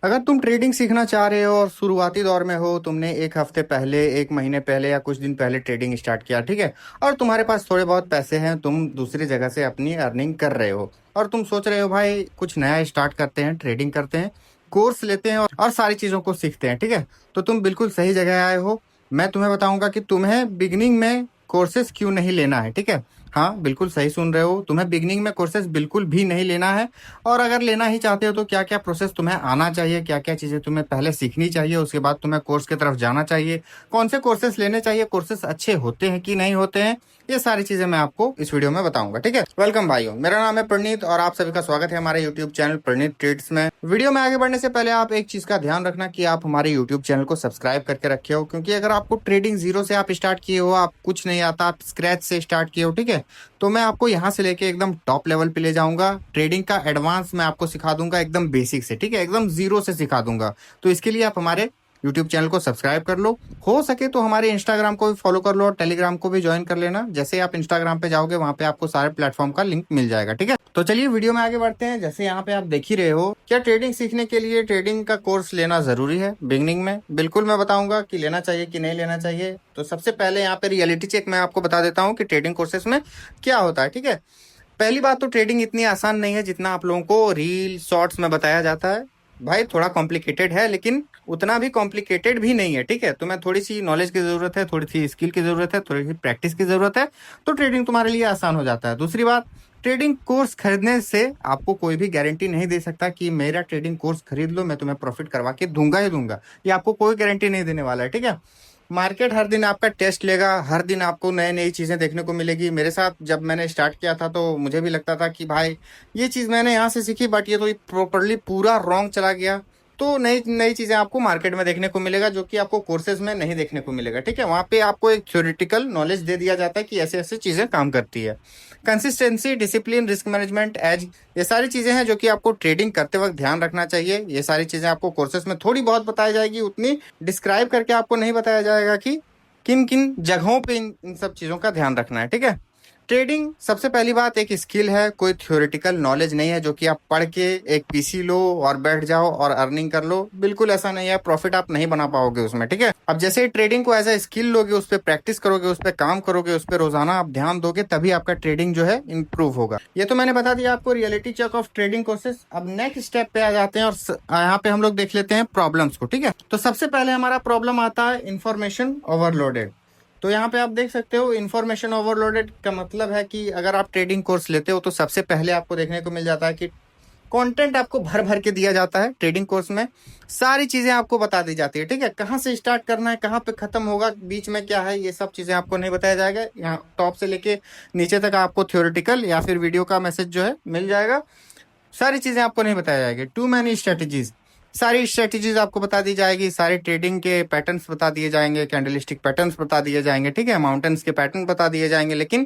अगर तुम ट्रेडिंग सीखना चाह रहे हो और शुरुआती दौर में हो, तुमने एक हफ्ते पहले, एक महीने पहले या कुछ दिन पहले ट्रेडिंग स्टार्ट किया, ठीक है, और तुम्हारे पास थोड़े बहुत पैसे हैं, तुम दूसरी जगह से अपनी अर्निंग कर रहे हो और तुम सोच रहे हो भाई कुछ नया स्टार्ट करते हैं, ट्रेडिंग करते हैं, कोर्स लेते हैं और सारी चीज़ों को सीखते हैं, ठीक है, तो तुम बिल्कुल सही जगह आए हो। मैं तुम्हें बताऊंगा कि तुम्हें बिगिनिंग में कोर्सेज क्यों नहीं लेना है, ठीक है। हाँ, बिल्कुल सही सुन रहे हो, तुम्हें बिगिनिंग में कोर्सेज बिल्कुल भी नहीं लेना है। और अगर लेना ही चाहते हो तो क्या क्या प्रोसेस तुम्हें आना चाहिए, क्या क्या चीज़ें तुम्हें पहले सीखनी चाहिए, उसके बाद तुम्हें कोर्स की तरफ जाना चाहिए, कौन से कोर्सेस लेने चाहिए, कोर्सेस अच्छे होते हैं कि नहीं होते हैं, ये सारी चीज़ें मैं आपको इस वीडियो में बताऊंगा, ठीक है। वेलकम भाइयों, मेरा नाम है प्रणीत और आप सभी का स्वागत है हमारे यूट्यूब चैनल प्रणीत ट्रेड्स में। वीडियो में आगे बढ़ने से पहले आप एक चीज़ का ध्यान रखना कि आप हमारे यूट्यूब चैनल को सब्सक्राइब करके रखे हो, क्योंकि अगर आपको ट्रेडिंग जीरो से आप स्टार्ट किए हो, आप कुछ नहीं आता, आप स्क्रैच से स्टार्ट किए हो, ठीक है, तो मैं आपको यहाँ से लेके एकदम टॉप लेवल पे ले जाऊंगा। ट्रेडिंग का एडवांस मैं आपको सिखा दूंगा एकदम बेसिक से, ठीक है, एकदम जीरो से सिखा दूंगा। तो इसके लिए आप हमारे यूट्यूब चैनल को सब्सक्राइब कर लो, हो सके तो हमारे इंस्टाग्राम को भी फॉलो कर लो और टेलीग्राम को भी ज्वाइन कर लेना। जैसे ही आप इंस्टाग्राम पे जाओगे वहां पे आपको सारे प्लेटफॉर्म का लिंक मिल जाएगा, ठीक है। तो चलिए वीडियो में आगे बढ़ते हैं। जैसे यहाँ पे आप देख ही रहे हो, क्या ट्रेडिंग सीखने के लिए ट्रेडिंग का कोर्स लेना जरूरी है बिगनिंग में? बिल्कुल मैं बताऊंगा कि लेना चाहिए कि नहीं लेना चाहिए। तो सबसे पहले यहाँ पे रियलिटी चेक मैं आपको बता देता हूँ कि ट्रेडिंग कोर्सेस में क्या होता है, ठीक है। पहली बात तो ट्रेडिंग इतनी आसान नहीं है जितना आप लोगों को रील शॉर्ट्स में बताया जाता है। भाई थोड़ा कॉम्प्लिकेटेड है, लेकिन उतना भी कॉम्प्लिकेटेड भी नहीं है, ठीक है। तुम्हें थोड़ी सी नॉलेज की जरूरत है, थोड़ी सी स्किल की जरूरत है, थोड़ी सी प्रैक्टिस की जरूरत है, तो ट्रेडिंग तुम्हारे लिए आसान हो जाता है। दूसरी बात, ट्रेडिंग कोर्स खरीदने से आपको कोई भी गारंटी नहीं दे सकता कि मेरा ट्रेडिंग कोर्स खरीद लो, मैं तुम्हें प्रॉफिट करवा के दूंगा ही दूंगा। ये आपको कोई गारंटी नहीं देने वाला है, ठीक है। मार्केट हर दिन आपका टेस्ट लेगा, हर दिन आपको नई नई चीज़ें देखने को मिलेगी। मेरे साथ जब मैंने स्टार्ट किया था तो मुझे भी लगता था कि भाई ये चीज़ मैंने यहाँ से सीखी, बट ये तो प्रॉपरली पूरा रॉन्ग चला गया। तो नई नई चीज़ें आपको मार्केट में देखने को मिलेगा जो कि आपको कोर्सेज में नहीं देखने को मिलेगा, ठीक है। वहाँ पे आपको एक थ्योरेटिकल नॉलेज दे दिया जाता है कि ऐसे ऐसे चीज़ें काम करती है। Consistency, discipline, risk management, edge, ये सारी चीज़ें हैं जो कि आपको ट्रेडिंग करते वक्त ध्यान रखना चाहिए। ये सारी चीज़ें आपको कोर्सेज में थोड़ी बहुत बताई जाएगी, उतनी डिस्क्राइब करके आपको नहीं बताया जाएगा कि किन किन जगहों पे इन सब चीज़ों का ध्यान रखना है, ठीक है। ट्रेडिंग सबसे पहली बात एक स्किल है, कोई थ्योरेटिकल नॉलेज नहीं है जो कि आप पढ़ के एक पीसी लो और बैठ जाओ और अर्निंग कर लो। बिल्कुल ऐसा नहीं है, प्रॉफिट आप नहीं बना पाओगे उसमें, ठीक है। अब जैसे ट्रेडिंग को एज ए स्किल लोगे, उस पर प्रैक्टिस करोगे, उस पर काम करोगे, उस पर रोजाना आप ध्यान दोगे, तभी आपका ट्रेडिंग जो है इंप्रूव होगा। ये तो मैंने बता दिया आपको reality check of trading courses. अब नेक्स्ट स्टेप पे आ जाते हैं और यहाँ पे हम लोग देख लेते हैं प्रॉब्लम्स को, ठीक है। तो सबसे पहले हमारा प्रॉब्लम आता है इंफॉर्मेशन ओवरलोडेड। तो यहाँ पे आप देख सकते हो इंफॉर्मेशन ओवरलोडेड का मतलब है कि अगर आप ट्रेडिंग कोर्स लेते हो तो सबसे पहले आपको देखने को मिल जाता है कि कंटेंट आपको भर भर के दिया जाता है। ट्रेडिंग कोर्स में सारी चीजें आपको बता दी जाती है, ठीक है। कहाँ से स्टार्ट करना है, कहाँ पे खत्म होगा, बीच में क्या है, ये सब चीजें आपको नहीं बताया जाएगा। यहाँ टॉप से लेके नीचे तक आपको थ्योरेटिकल या फिर वीडियो का मैसेज जो है मिल जाएगा। सारी चीजें आपको नहीं बताया जाएगी। टू मैनी स्ट्रेटेजीज, सारी स्ट्रेटेजीज आपको बता दी जाएगी, सारे ट्रेडिंग के पैटर्न्स बता दिए जाएंगे, कैंडलस्टिक पैटर्न्स बता दिए जाएंगे, ठीक है, माउंटेन्स के पैटर्न बता दिए जाएंगे, लेकिन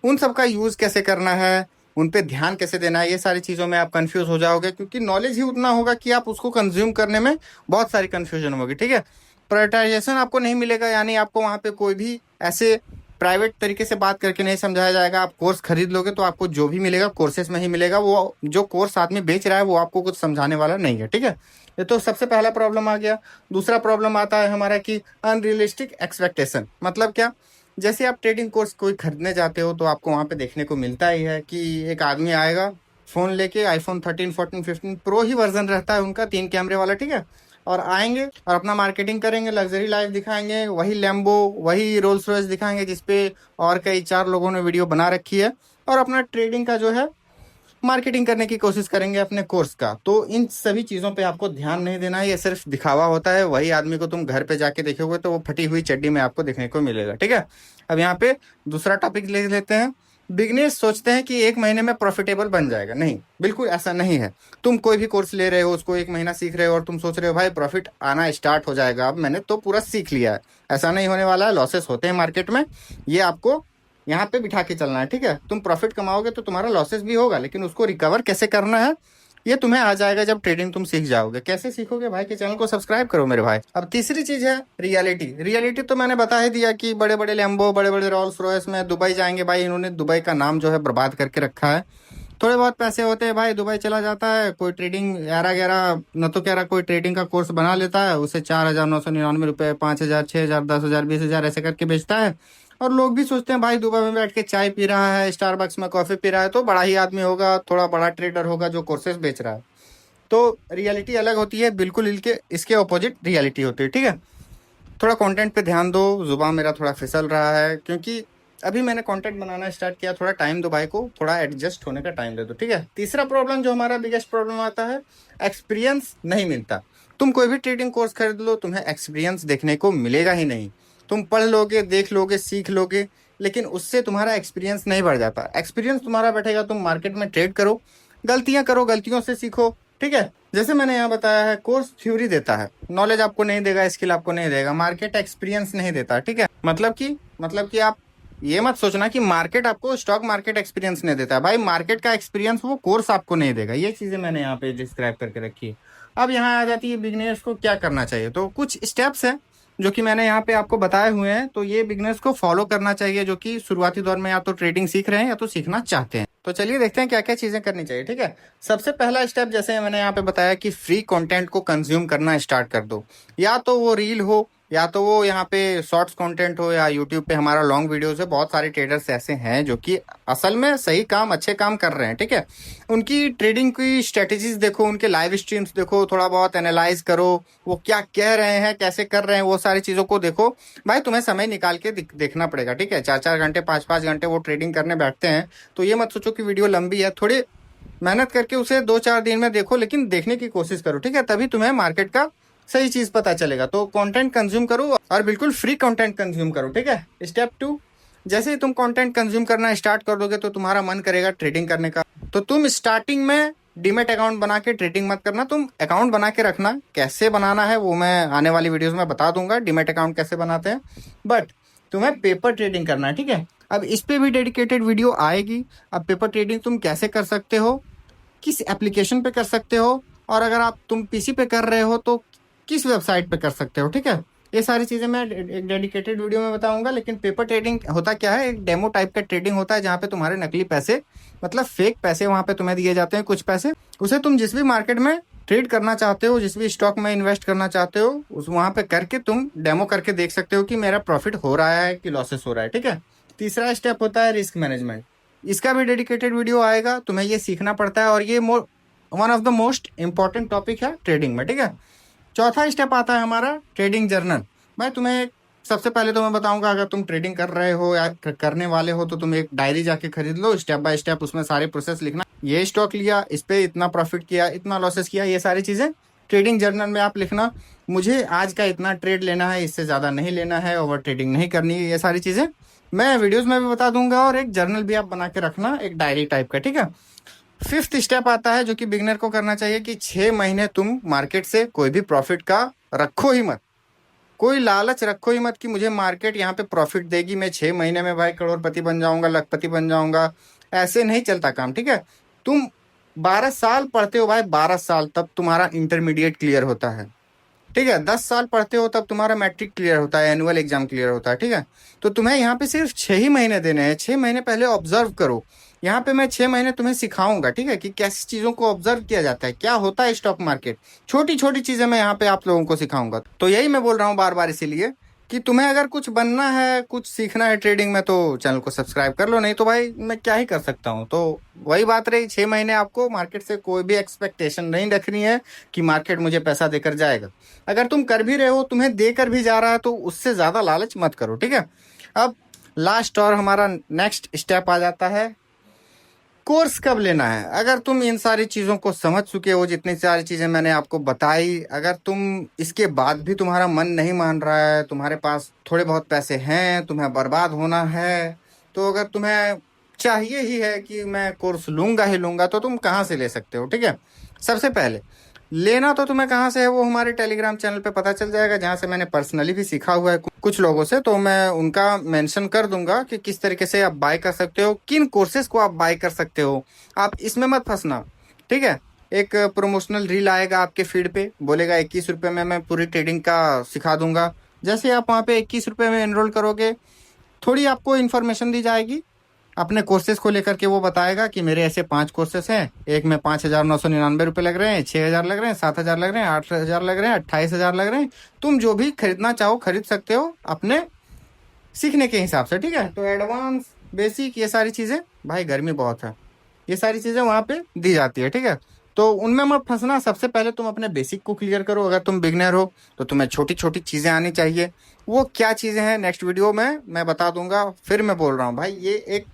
उन सब का यूज कैसे करना है, उन पे ध्यान कैसे देना है, ये सारी चीज़ों में आप कंफ्यूज हो जाओगे, क्योंकि नॉलेज ही उतना होगा कि आप उसको कंज्यूम करने में बहुत सारी कंफ्यूजन होगी, ठीक है। प्रायोरिटाइजेशन आपको नहीं मिलेगा, यानी आपको वहाँ पे कोई भी ऐसे प्राइवेट तरीके से बात करके नहीं समझाया जाएगा। आप कोर्स खरीद लोगे तो आपको जो भी मिलेगा कोर्सेज में ही मिलेगा, वो जो कोर्स आदमी बेच रहा है वो आपको कुछ समझाने वाला नहीं है, ठीक है। ये तो सबसे पहला प्रॉब्लम आ गया। दूसरा प्रॉब्लम आता है हमारा कि अनरियलिस्टिक एक्सपेक्टेशन। मतलब क्या, जैसे आप ट्रेडिंग कोर्स कोई खरीदने जाते हो तो आपको वहाँ पे देखने को मिलता ही है कि एक आदमी आएगा फ़ोन लेके, आईफोन 13, 14, 15 प्रो ही वर्जन रहता है उनका, 3 कैमरे वाला, ठीक है, और आएंगे और अपना मार्केटिंग करेंगे, लग्जरी लाइफ दिखाएंगे, वही लैम्बो, वही रोल्स रॉयस दिखाएंगे जिसपे और कई चार लोगों ने वीडियो बना रखी है, और अपना ट्रेडिंग का जो है मार्केटिंग करने की कोशिश करेंगे अपने कोर्स का। तो इन सभी चीज़ों पे आपको ध्यान नहीं देना है, ये सिर्फ दिखावा होता है। वही आदमी को तुम घर पे जाके देखोगे तो वो फटी हुई चड्डी में आपको देखने को मिलेगा, ठीक है। अब यहाँ पे दूसरा टॉपिक ले लेते हैं। बिगनर्स सोचते हैं कि एक महीने में प्रॉफिटेबल बन जाएगा। नहीं, बिल्कुल ऐसा नहीं है। तुम कोई भी कोर्स ले रहे हो, उसको एक महीना सीख रहे हो और तुम सोच रहे हो भाई प्रॉफिट आना स्टार्ट हो जाएगा, अब मैंने तो पूरा सीख लिया है। ऐसा नहीं होने वाला है। लॉसेस होते हैं मार्केट में, ये आपको यहाँ पे बिठा के चलना है, ठीक है। तुम प्रॉफिट कमाओगे तो तुम्हारा लॉसेस भी होगा, लेकिन उसको रिकवर कैसे करना है ये तुम्हें आ जाएगा जब ट्रेडिंग तुम सीख जाओगे। कैसे सीखोगे भाई, के चैनल को सब्सक्राइब करो मेरे भाई। अब तीसरी चीज है रियलिटी। रियलिटी तो मैंने बता ही दिया कि बड़े बड़े लैम्बो, बड़े बड़े रोल्स रॉयस में दुबई जाएंगे। भाई इन्होंने दुबई का नाम जो है बर्बाद करके रखा है। थोड़े बहुत पैसे होते हैं भाई, दुबई चला जाता है, कोई ट्रेडिंग ग्यारह ग्यारह न तो कह रहा, कोई ट्रेडिंग का कोर्स बना लेता है, उसे 4,999 रुपये, 5,000, 6,000, 10,000, 20,000 ऐसे करके बेचता है। और लोग भी सोचते हैं भाई दुबई में बैठ के चाय पी रहा है, स्टारबक्स में कॉफी पी रहा है, तो बड़ा ही आदमी होगा, थोड़ा बड़ा ट्रेडर होगा जो कोर्सेज बेच रहा है। तो रियलिटी अलग होती है, बिल्कुल इनके इसके ऑपोजिट रियलिटी होती है, ठीक है। थोड़ा कंटेंट पे ध्यान दो। जुबान मेरा थोड़ा फिसल रहा है क्योंकि अभी मैंने कंटेंट बनाना स्टार्ट किया, थोड़ा टाइम दो भाई को, थोड़ा एडजस्ट होने का टाइम दे दो, ठीक है। तीसरा प्रॉब्लम जो हमारा बिगेस्ट प्रॉब्लम आता है, एक्सपीरियंस नहीं मिलता। तुम कोई भी ट्रेडिंग कोर्स खरीद लो, तुम्हें एक्सपीरियंस देखने को मिलेगा ही नहीं। तुम पढ़ लोगे, देख लोगे, सीख लोगे, लेकिन उससे तुम्हारा एक्सपीरियंस नहीं बढ़ जाता। एक्सपीरियंस तुम्हारा बैठेगा, तुम मार्केट में ट्रेड करो, गलतियां करो, गलतियों से सीखो, ठीक है। जैसे मैंने यहाँ बताया है, कोर्स थ्योरी देता है, नॉलेज आपको नहीं देगा, स्किल आपको नहीं देगा, मार्केट एक्सपीरियंस नहीं देता, ठीक है। मतलब कि आप ये मत सोचना कि मार्केट आपको स्टॉक मार्केट एक्सपीरियंस नहीं देता है। भाई मार्केट का एक्सपीरियंस वो कोर्स आपको नहीं देगा। ये चीजें मैंने यहाँ पे डिस्क्राइब करके रखी है। अब यहाँ आ जाती है बिगनर्स को क्या करना चाहिए। तो कुछ स्टेप्स हैं जो कि मैंने यहाँ पे आपको बताए हुए हैं, तो ये बिगनर्स को फॉलो करना चाहिए, जो कि शुरुआती दौर में या तो ट्रेडिंग सीख रहे हैं या तो सीखना चाहते हैं। तो चलिए देखते हैं क्या क्या चीजें करनी चाहिए, ठीक है। सबसे पहला स्टेप, जैसे मैंने यहाँ पे बताया कि फ्री कंटेंट को कंज्यूम करना स्टार्ट कर दो। या तो वो रील हो, या तो वो यहाँ पे शॉर्ट्स कंटेंट हो, या यूट्यूब पे हमारा लॉन्ग वीडियोस है। बहुत सारे ट्रेडर्स ऐसे हैं जो कि असल में सही काम, अच्छे काम कर रहे हैं, ठीक है। उनकी ट्रेडिंग की स्ट्रेटेजीज देखो, उनके लाइव स्ट्रीम्स देखो, थोड़ा बहुत एनालाइज करो, वो क्या कह रहे हैं, कैसे कर रहे हैं, वो सारी चीज़ों को देखो। भाई तुम्हें समय निकाल के देखना पड़ेगा, ठीक है। 4-4 घंटे, 5-5 घंटे वो ट्रेडिंग करने बैठते हैं, तो ये मत सोचो कि वीडियो लंबी है। थोड़ी मेहनत करके उसे 2-4 दिन में देखो, लेकिन देखने की कोशिश करो, ठीक है। तभी तुम्हें मार्केट का सही चीज पता चलेगा। तो कंटेंट कंज्यूम करो, और बिल्कुल फ्री कंटेंट कंज्यूम करो, ठीक है। स्टेप 2, जैसे ही तुम कंटेंट कंज्यूम करना स्टार्ट कर दोगे तो तुम्हारा मन करेगा ट्रेडिंग करने का। तो तुम स्टार्टिंग में डीमेट अकाउंट बना के ट्रेडिंग मत करना, तुम अकाउंट बना के रखना। कैसे बनाना है वो मैं आने वाली वीडियोस में बता दूंगा, डीमेट अकाउंट कैसे बनाते हैं। बट तुम्हें पेपर ट्रेडिंग करना है, ठीक है। अब इस पे भी डेडिकेटेड वीडियो आएगी। अब पेपर ट्रेडिंग तुम कैसे कर सकते हो, किस एप्लीकेशन पे कर सकते हो, और अगर आप तुम पीसी पे कर रहे हो तो किस वेबसाइट पे कर सकते हो, ठीक है। ये सारी चीज़ें मैं एक डेडिकेटेड वीडियो में बताऊंगा। लेकिन पेपर ट्रेडिंग होता क्या है, एक डेमो टाइप का ट्रेडिंग होता है, जहाँ पे तुम्हारे नकली पैसे, मतलब फेक पैसे वहाँ पे तुम्हें दिए जाते हैं, कुछ पैसे। उसे तुम जिस भी मार्केट में ट्रेड करना चाहते हो, जिस भी स्टॉक में इन्वेस्ट करना चाहते हो, उस वहाँ पे करके तुम डेमो करके देख सकते हो कि मेरा प्रॉफिट हो रहा है कि लॉसेस हो रहा है, ठीक है। तीसरा स्टेप होता है रिस्क मैनेजमेंट। इसका भी डेडिकेटेड वीडियो आएगा। तुम्हें ये सीखना पड़ता है, और ये one of the most important topic है ट्रेडिंग में, ठीक है। चौथा स्टेप आता है हमारा ट्रेडिंग जर्नल। भाई तुम्हें सबसे पहले तो मैं बताऊंगा, अगर तुम ट्रेडिंग कर रहे हो या करने वाले हो, तो तुम एक डायरी जाके खरीद लो, स्टेप बाय स्टेप उसमें सारे प्रोसेस लिखना। ये स्टॉक लिया, इस पे इतना प्रॉफिट किया, इतना लॉसेस किया, ये सारी चीजें ट्रेडिंग जर्नल में आप लिखना। मुझे आज का इतना ट्रेड लेना है, इससे ज्यादा नहीं लेना है, ओवर ट्रेडिंग नहीं करनी है, ये सारी चीजें मैं वीडियोस में भी बता दूंगा। और एक जर्नल भी आप बना के रखना, एक डायरी टाइप का, ठीक है। फिफ्थ स्टेप आता है जो कि बिगनर को करना चाहिए, कि 6 महीने तुम मार्केट से कोई भी प्रॉफिट का रखो ही मत, कोई लालच रखो ही मत कि मुझे मार्केट यहाँ पे प्रॉफिट देगी, मैं 6 महीने में भाई करोड़पति बन जाऊंगा, लखपति बन जाऊंगा। ऐसे नहीं चलता काम, ठीक है। तुम 12 साल पढ़ते हो भाई, 12 साल, तब तुम्हारा इंटरमीडिएट क्लियर होता है, ठीक है। 10 साल पढ़ते हो तब तुम्हारा मैट्रिक क्लियर होता है, एनुअल एग्जाम क्लियर होता है, ठीक है। तो तुम्हें यहाँ पे सिर्फ 6 ही महीने देने हैं। 6 महीने पहले ऑब्जर्व करो। यहाँ पे मैं 6 महीने तुम्हें सिखाऊंगा, ठीक है, कि कैसी चीजों को ऑब्जर्व किया जाता है, क्या होता है स्टॉक मार्केट। छोटी छोटी चीजें मैं यहाँ पे आप लोगों को सिखाऊंगा। तो यही मैं बोल रहा हूँ बार बार इसीलिए कि तुम्हें अगर कुछ बनना है, कुछ सीखना है ट्रेडिंग में, तो चैनल को सब्सक्राइब कर लो। नहीं तो भाई मैं क्या ही कर सकता हूँ। तो वही बात रही, 6 महीने आपको मार्केट से कोई भी एक्सपेक्टेशन नहीं रखनी है कि मार्केट मुझे पैसा देकर जाएगा। अगर तुम कर भी रहे हो, तुम्हें देकर भी जा रहा है, तो उससे ज्यादा लालच मत करो, ठीक है। अब लास्ट और हमारा नेक्स्ट स्टेप आ जाता है, कोर्स कब लेना है। अगर तुम इन सारी चीज़ों को समझ चुके हो, जितनी सारी चीज़ें मैंने आपको बताई, अगर तुम इसके बाद भी तुम्हारा मन नहीं मान रहा है, तुम्हारे पास थोड़े बहुत पैसे हैं, तुम्हें बर्बाद होना है, तो अगर तुम्हें चाहिए ही है कि मैं कोर्स लूंगा ही लूंगा, तो तुम कहाँ से ले सकते हो, ठीक है। सबसे पहले लेना तो तुम्हें कहाँ से है, वो हमारे टेलीग्राम चैनल पे पता चल जाएगा, जहाँ से मैंने पर्सनली भी सीखा हुआ है कुछ लोगों से। तो मैं उनका मेंशन कर दूंगा कि किस तरीके से आप बाय कर सकते हो, किन कोर्सेज को आप बाय कर सकते हो। आप इसमें मत फंसना, ठीक है। एक प्रमोशनल रील आएगा आपके फीड पे, बोलेगा 21 रुपये में मैं पूरी ट्रेडिंग का सिखा दूंगा। जैसे आप वहाँ पे 21 रुपये में एनरोल करोगे, थोड़ी आपको इन्फॉर्मेशन दी जाएगी, अपने कोर्सेज को लेकर के वो बताएगा कि मेरे ऐसे 5 कोर्सेज हैं, एक में 5,999 रुपये लग रहे हैं, 6,000 लग रहे हैं, 7,000 लग रहे हैं, 8,000 लग रहे हैं, 28,000 लग रहे हैं। तुम जो भी खरीदना चाहो खरीद सकते हो अपने सीखने के हिसाब से, ठीक है। तो एडवांस, बेसिक, ये सारी चीज़ें, भाई गर्मी बहुत है, ये सारी चीज़ें वहाँ पे दी जाती है, ठीक है। तो उनमें मत फंसना। सबसे पहले तुम अपने बेसिक को क्लियर करो। अगर तुम बिगनर हो तो तुम्हें छोटी छोटी चीज़ें आनी चाहिए। वो क्या चीज़ें हैं नेक्स्ट वीडियो में मैं बता दूंगा। फिर मैं बोल रहा हूँ भाई, ये एक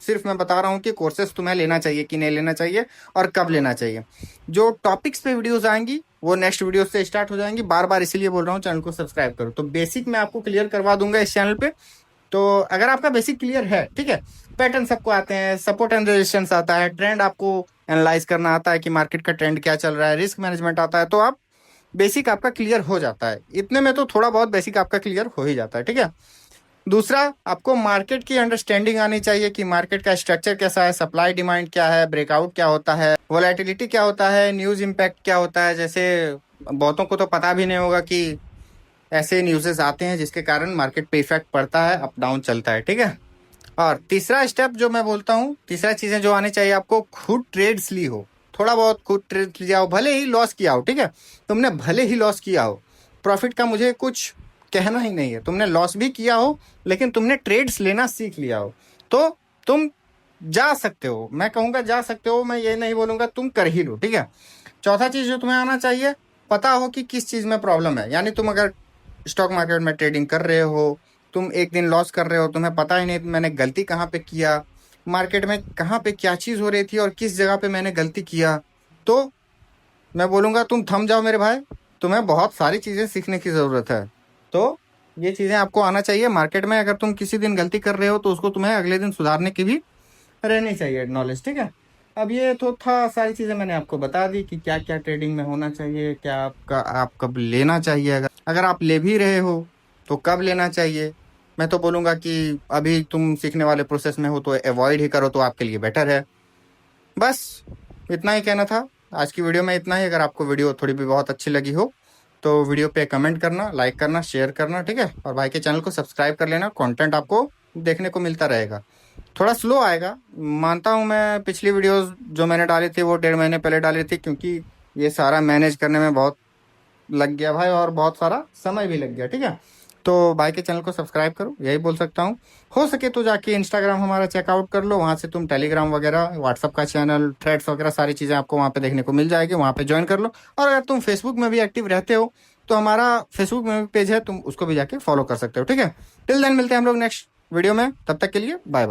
सिर्फ मैं बता रहा हूँ कि कोर्सेज तुम्हें लेना चाहिए कि नहीं लेना चाहिए और कब लेना चाहिए। जो टॉपिक्स पे वीडियोस आएंगी वो नेक्स्ट वीडियो से स्टार्ट हो जाएंगी। बार बार इसीलिए बोल रहा हूँ चैनल को सब्सक्राइब करो। तो बेसिक मैं आपको क्लियर करवा दूंगा इस चैनल पे। तो अगर आपका बेसिक क्लियर है, ठीक है, पैटर्न सबको आते हैं, सपोर्ट एंड रेजिस्टेंस आता है, ट्रेंड आपको एनालाइज करना आता है कि मार्केट का ट्रेंड क्या चल रहा है, रिस्क मैनेजमेंट आता है, तो आप बेसिक आपका क्लियर हो जाता है। इतने में तो थोड़ा बहुत बेसिक आपका क्लियर हो ही जाता है, ठीक है। दूसरा, आपको मार्केट की अंडरस्टैंडिंग आनी चाहिए कि मार्केट का स्ट्रक्चर कैसा है, सप्लाई डिमांड क्या है, ब्रेकआउट क्या होता है, वोलेटिलिटी क्या होता है, न्यूज इम्पैक्ट क्या होता है। जैसे बहुतों को तो पता भी नहीं होगा कि ऐसे न्यूज़ेस आते हैं जिसके कारण मार्केट पे इफेक्ट पड़ता है, अप डाउन चलता है, ठीक है। और तीसरा स्टेप जो मैं बोलता हूँ, तीसरा चीज़ें जो आनी चाहिए आपको, खुद ट्रेड्स ली हो, थोड़ा बहुत खुद ट्रेड लिया हो, भले ही लॉस किया हो, ठीक है। तुमने भले ही लॉस किया हो, प्रॉफिट का मुझे कुछ कहना ही नहीं है। तुमने लॉस भी किया हो लेकिन तुमने ट्रेड्स लेना सीख लिया हो, तो तुम जा सकते हो। मैं कहूँगा जा सकते हो, मैं ये नहीं बोलूँगा तुम कर ही लो, ठीक है। चौथा चीज़ जो तुम्हें आना चाहिए, पता हो कि किस चीज़ में प्रॉब्लम है। यानी तुम अगर स्टॉक मार्केट में ट्रेडिंग कर रहे हो, तुम एक दिन लॉस कर रहे हो, तुम्हें पता ही नहीं मैंने गलती कहाँ पे किया, मार्केट में कहाँ पे क्या चीज़ हो रही थी और किस जगह पे मैंने गलती किया, तो मैं बोलूँगा तुम थम जाओ मेरे भाई। तुम्हें बहुत सारी चीज़ें सीखने की ज़रूरत है। तो ये चीज़ें आपको आना चाहिए। मार्केट में अगर तुम किसी दिन गलती कर रहे हो तो उसको तुम्हें अगले दिन सुधारने की भी रहनी चाहिए नॉलेज, ठीक है। अब ये तो था, सारी चीज़ें मैंने आपको बता दी कि क्या क्या ट्रेडिंग में होना चाहिए, क्या आप कब लेना चाहिए। अगर आप ले भी रहे हो तो कब लेना चाहिए। मैं तो बोलूँगा कि अभी तुम सीखने वाले प्रोसेस में हो तो अवॉइड ही करो, तो आपके लिए बेटर है। बस इतना ही कहना था आज की वीडियो में, इतना ही। अगर आपको वीडियो थोड़ी भी बहुत अच्छी लगी हो तो वीडियो पे कमेंट करना, लाइक करना, शेयर करना, ठीक है। और भाई के चैनल को सब्सक्राइब कर लेना, कंटेंट आपको देखने को मिलता रहेगा। थोड़ा स्लो आएगा मानता हूँ मैं। पिछली वीडियोस जो मैंने डाली थी वो 1.5 महीने पहले डाली थी, क्योंकि ये सारा मैनेज करने में बहुत लग गया भाई और बहुत सारा समय भी लग गया, ठीक है। तो भाई के चैनल को सब्सक्राइब करो, यही बोल सकता हूँ। हो सके तो जाके इंस्टाग्राम हमारा चेकआउट कर लो, वहाँ से तुम टेलीग्राम वगैरह, व्हाट्सअप का चैनल, थ्रेड्स वगैरह सारी चीज़ें आपको वहाँ पे देखने को मिल जाएगी, वहाँ पे ज्वाइन कर लो। और अगर तुम फेसबुक में भी एक्टिव रहते हो तो हमारा फेसबुक में भी पेज है, तुम उसको भी जाके फॉलो कर सकते हो, ठीक है। टिल देन मिलते हैं हम लोग नेक्स्ट वीडियो में, तब तक के लिए बाय बाय।